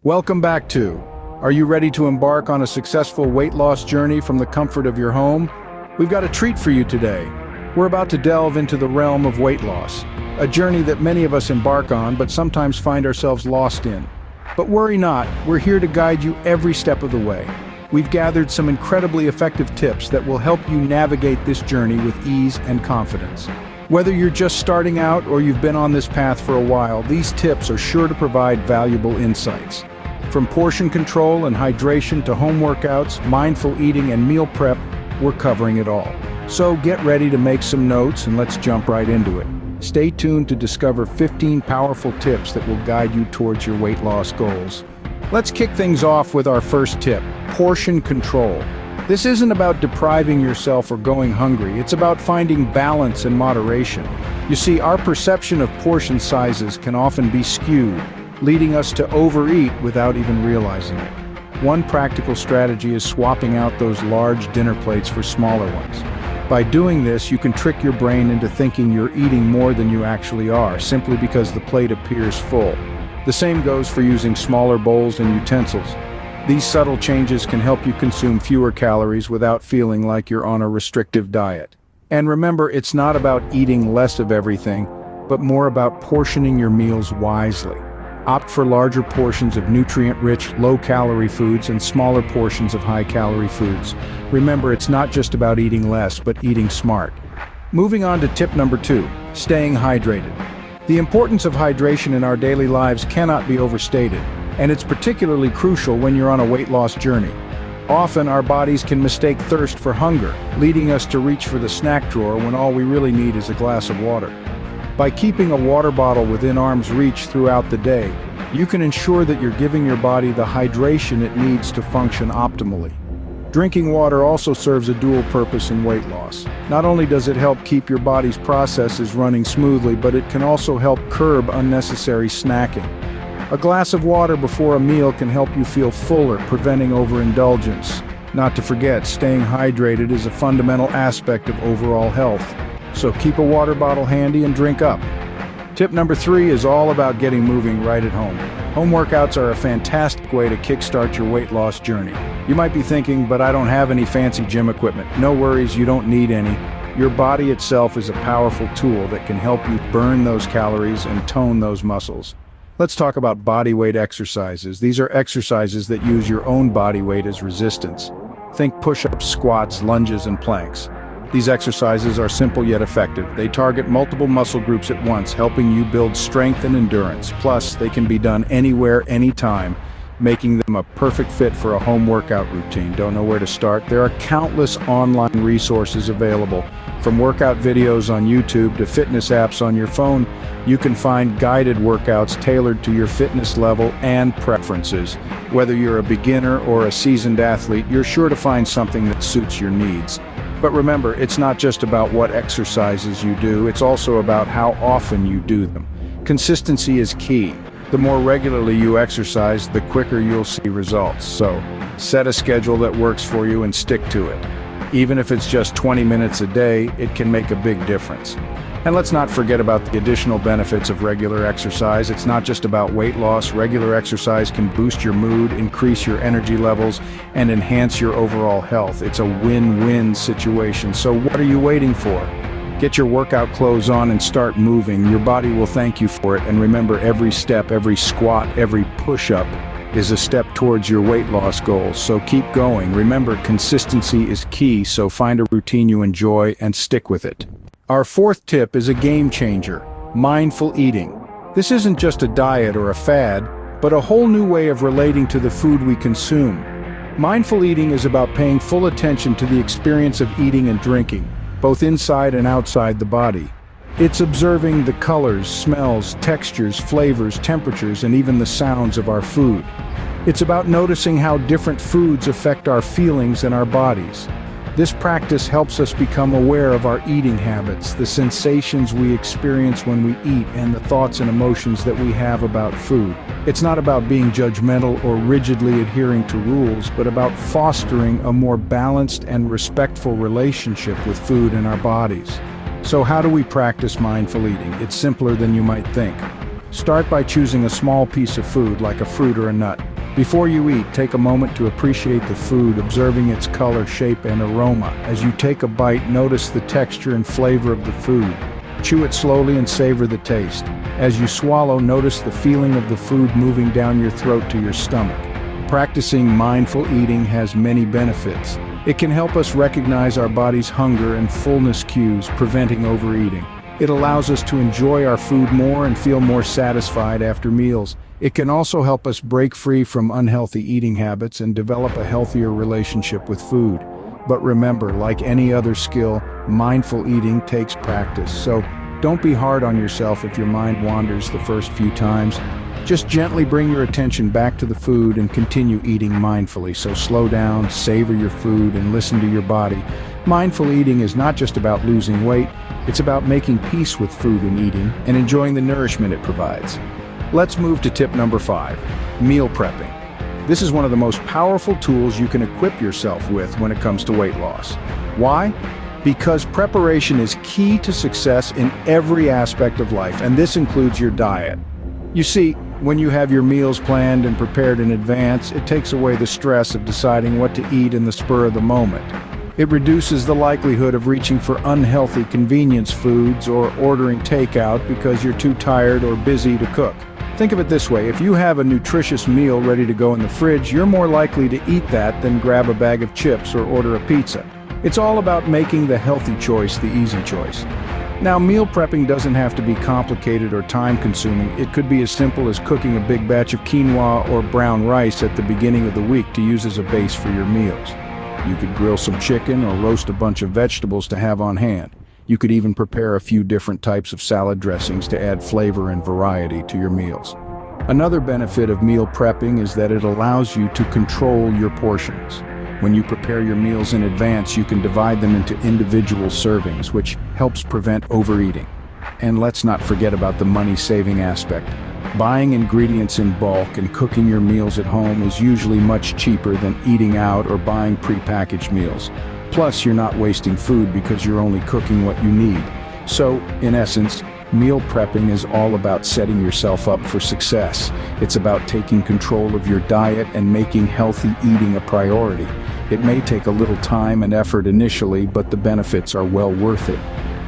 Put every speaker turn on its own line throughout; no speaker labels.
Welcome back to. Are you ready to embark on a successful weight loss journey from the comfort of your home? We've got a treat for you today. We're about to delve into the realm of weight loss, a journey that many of us embark on but sometimes find ourselves lost in. But worry not, we're here to guide you every step of the way. We've gathered some incredibly effective tips that will help you navigate this journey with ease and confidence. Whether you're just starting out or you've been on this path for a while, these tips are sure to provide valuable insights. From portion control and hydration to home workouts, mindful eating and meal prep, we're covering it all. So get ready to make some notes and let's jump right into it. Stay tuned to discover 15 powerful tips that will guide you towards your weight loss goals. Let's kick things off with our first tip, portion control. This isn't about depriving yourself or going hungry, it's about finding balance and moderation. You see, our perception of portion sizes can often be skewed, leading us to overeat without even realizing it. One practical strategy is swapping out those large dinner plates for smaller ones. By doing this, you can trick your brain into thinking you're eating more than you actually are, simply because the plate appears full. The same goes for using smaller bowls and utensils. These subtle changes can help you consume fewer calories without feeling like you're on a restrictive diet. And remember, it's not about eating less of everything, but more about portioning your meals wisely. Opt for larger portions of nutrient-rich, low-calorie foods and smaller portions of high-calorie foods. Remember, it's not just about eating less, but eating smart. Moving on to tip number 2, staying hydrated. The importance of hydration in our daily lives cannot be overstated, and it's particularly crucial when you're on a weight loss journey. Often, our bodies can mistake thirst for hunger, leading us to reach for the snack drawer when all we really need is a glass of water. By keeping a water bottle within arm's reach throughout the day, you can ensure that you're giving your body the hydration it needs to function optimally. Drinking water also serves a dual purpose in weight loss. Not only does it help keep your body's processes running smoothly, but it can also help curb unnecessary snacking. A glass of water before a meal can help you feel fuller, preventing overindulgence. Not to forget, staying hydrated is a fundamental aspect of overall health. So keep a water bottle handy and drink up. Tip number 3 is all about getting moving right at home. Home workouts are a fantastic way to kickstart your weight loss journey. You might be thinking, but I don't have any fancy gym equipment. No worries, you don't need any. Your body itself is a powerful tool that can help you burn those calories and tone those muscles. Let's talk about bodyweight exercises. These are exercises that use your own body weight as resistance. Think push-ups, squats, lunges, and planks. These exercises are simple yet effective. They target multiple muscle groups at once, helping you build strength and endurance. Plus, they can be done anywhere, anytime, making them a perfect fit for a home workout routine. Don't know where to start? There are countless online resources available. From workout videos on YouTube to fitness apps on your phone, you can find guided workouts tailored to your fitness level and preferences. Whether you're a beginner or a seasoned athlete, you're sure to find something that suits your needs. But remember, it's not just about what exercises you do, it's also about how often you do them. Consistency is key. The more regularly you exercise, the quicker you'll see results. So, set a schedule that works for you and stick to it. Even if it's just 20 minutes a day, it can make a big difference. And let's not forget about the additional benefits of regular exercise. It's not just about weight loss. Regular exercise can boost your mood, increase your energy levels, and enhance your overall health. It's a win-win situation. So what are you waiting for? Get your workout clothes on and start moving. Your body will thank you for it. And remember, every step, every squat, every push-up is a step towards your weight loss goals. So keep going. Remember, consistency is key, so find a routine you enjoy and stick with it. Our fourth tip is a game changer, mindful eating. This isn't just a diet or a fad, but a whole new way of relating to the food we consume. Mindful eating is about paying full attention to the experience of eating and drinking, both inside and outside the body. It's observing the colors, smells, textures, flavors, temperatures, and even the sounds of our food. It's about noticing how different foods affect our feelings and our bodies. This practice helps us become aware of our eating habits, the sensations we experience when we eat, and the thoughts and emotions that we have about food. It's not about being judgmental or rigidly adhering to rules, but about fostering a more balanced and respectful relationship with food and our bodies. So how do we practice mindful eating? It's simpler than you might think. Start by choosing a small piece of food like a fruit or a nut. Before you eat, take a moment to appreciate the food, observing its color, shape, and aroma. As you take a bite, notice the texture and flavor of the food. Chew it slowly and savor the taste. As you swallow, notice the feeling of the food moving down your throat to your stomach. Practicing mindful eating has many benefits. It can help us recognize our body's hunger and fullness cues, preventing overeating. It allows us to enjoy our food more and feel more satisfied after meals. It can also help us break free from unhealthy eating habits and develop a healthier relationship with food. But remember, like any other skill, mindful eating takes practice. So don't be hard on yourself if your mind wanders the first few times. Just gently bring your attention back to the food and continue eating mindfully. So slow down, savor your food, and listen to your body. Mindful eating is not just about losing weight, it's about making peace with food and eating and enjoying the nourishment it provides. Let's move to tip number 5, meal prepping. This is one of the most powerful tools you can equip yourself with when it comes to weight loss. Why? Because preparation is key to success in every aspect of life, and this includes your diet. You see, when you have your meals planned and prepared in advance, it takes away the stress of deciding what to eat in the spur of the moment. It reduces the likelihood of reaching for unhealthy convenience foods or ordering takeout because you're too tired or busy to cook. Think of it this way, if you have a nutritious meal ready to go in the fridge, you're more likely to eat that than grab a bag of chips or order a pizza. It's all about making the healthy choice the easy choice. Now, meal prepping doesn't have to be complicated or time-consuming. It could be as simple as cooking a big batch of quinoa or brown rice at the beginning of the week to use as a base for your meals. You could grill some chicken or roast a bunch of vegetables to have on hand. You could even prepare a few different types of salad dressings to add flavor and variety to your meals. Another benefit of meal prepping is that it allows you to control your portions. When you prepare your meals in advance, you can divide them into individual servings, which helps prevent overeating. And let's not forget about the money-saving aspect. Buying ingredients in bulk and cooking your meals at home is usually much cheaper than eating out or buying pre-packaged meals. Plus, you're not wasting food because you're only cooking what you need. So, in essence, meal prepping is all about setting yourself up for success. It's about taking control of your diet and making healthy eating a priority. It may take a little time and effort initially, but the benefits are well worth it.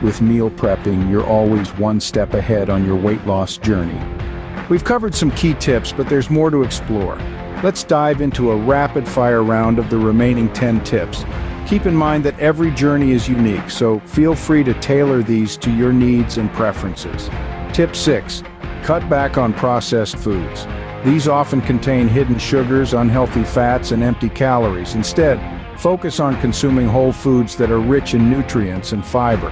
With meal prepping, you're always one step ahead on your weight loss journey. We've covered some key tips, but there's more to explore. Let's dive into a rapid-fire round of the remaining 10 tips. Keep in mind that every journey is unique, so feel free to tailor these to your needs and preferences. Tip 6. Cut back on processed foods. These often contain hidden sugars, unhealthy fats, and empty calories. Instead, focus on consuming whole foods that are rich in nutrients and fiber.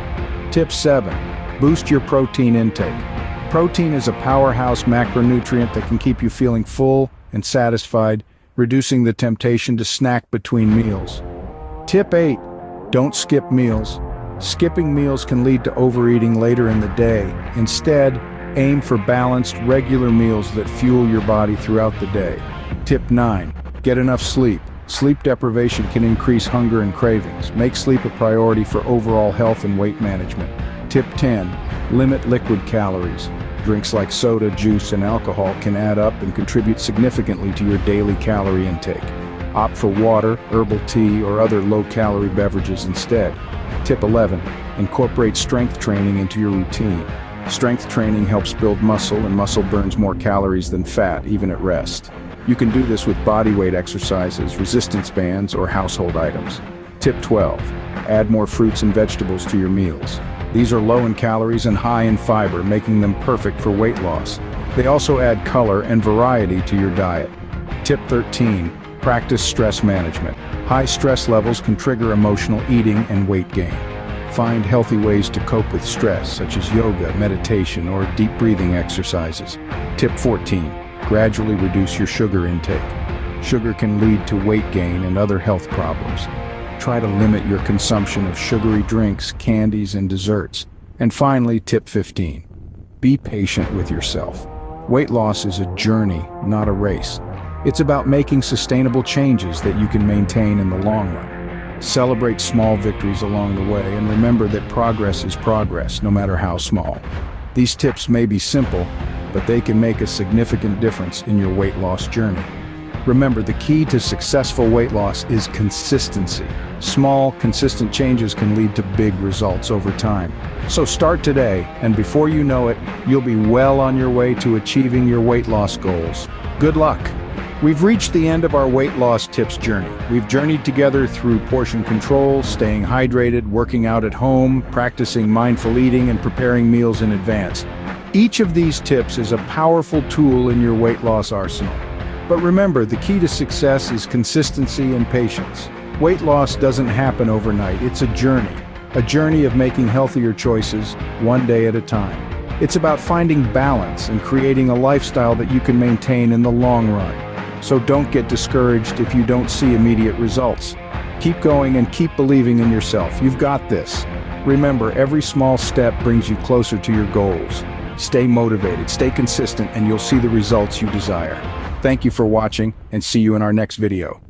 Tip 7. Boost your protein intake. Protein is a powerhouse macronutrient that can keep you feeling full and satisfied, reducing the temptation to snack between meals. Tip 8. Don't skip meals. Skipping meals can lead to overeating later in the day. Instead, aim for balanced, regular meals that fuel your body throughout the day. Tip 9. Get enough sleep. Sleep deprivation can increase hunger and cravings. Make sleep a priority for overall health and weight management. Tip 10. Limit liquid calories. Drinks like soda, juice, and alcohol can add up and contribute significantly to your daily calorie intake. Opt for water, herbal tea, or other low-calorie beverages instead. Tip 11. Incorporate strength training into your routine. Strength training helps build muscle, and muscle burns more calories than fat, even at rest. You can do this with bodyweight exercises, resistance bands, or household items. Tip 12. Add more fruits and vegetables to your meals. These are low in calories and high in fiber, making them perfect for weight loss. They also add color and variety to your diet. Tip 13. Practice stress management. High stress levels can trigger emotional eating and weight gain. Find healthy ways to cope with stress, such as yoga, meditation, or deep breathing exercises. Tip 14. Gradually reduce your sugar intake. Sugar can lead to weight gain and other health problems. Try to limit your consumption of sugary drinks, candies, and desserts. And finally, tip 15. Be patient with yourself. Weight loss is a journey, not a race. It's about making sustainable changes that you can maintain in the long run. Celebrate small victories along the way, and remember that progress is progress, no matter how small. These tips may be simple, but they can make a significant difference in your weight loss journey. Remember, the key to successful weight loss is consistency. Small, consistent changes can lead to big results over time. So start today, and before you know it, you'll be well on your way to achieving your weight loss goals. Good luck! We've reached the end of our weight loss tips journey. We've journeyed together through portion control, staying hydrated, working out at home, practicing mindful eating, and preparing meals in advance. Each of these tips is a powerful tool in your weight loss arsenal. But remember, the key to success is consistency and patience. Weight loss doesn't happen overnight. It's a journey of making healthier choices, one day at a time. It's about finding balance and creating a lifestyle that you can maintain in the long run. So don't get discouraged if you don't see immediate results. Keep going and keep believing in yourself. You've got this. Remember, every small step brings you closer to your goals. Stay motivated, stay consistent, and you'll see the results you desire. Thank you for watching, and see you in our next video.